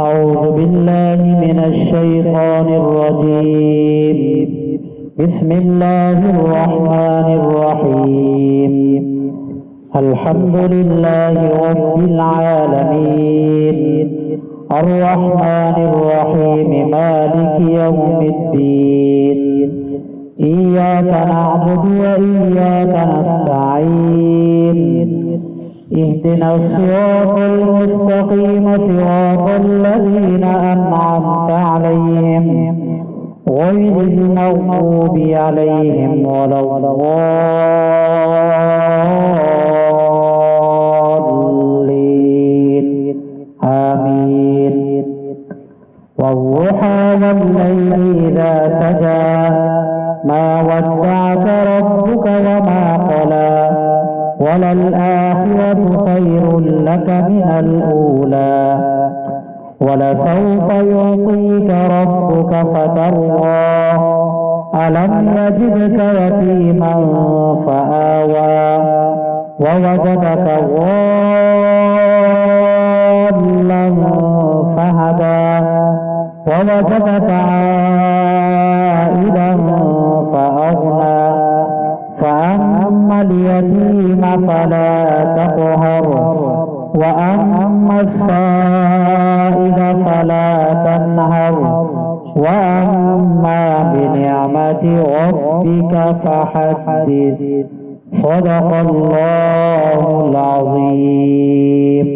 أعوذ بالله من الشيطان الرجيم. بسم الله الرحمن الرحيم. الحمد لله رب العالمين الرحمن الرحيم مالك يوم الدين. إياك نعبد وإياك نستعين. اهدنا الصراط المستقيم صراط الذين أنعمت عليهم غير المغضوب عليهم ولا الضالين آمين. والضحى والليل إذا سجى ما ودعك ربك وما قلى وللآخرة خير لك من الأولى ولسوف يعطيك ربك فترضى ألم يجدك يتيما فآوى ووجدك ضالا فهدى ووجدك عائلا فأغنى فأما اليتيم فلا تقهر وأما السائل فلا تنهر وأما بنعمة ربك فحدث. صدق الله العظيم.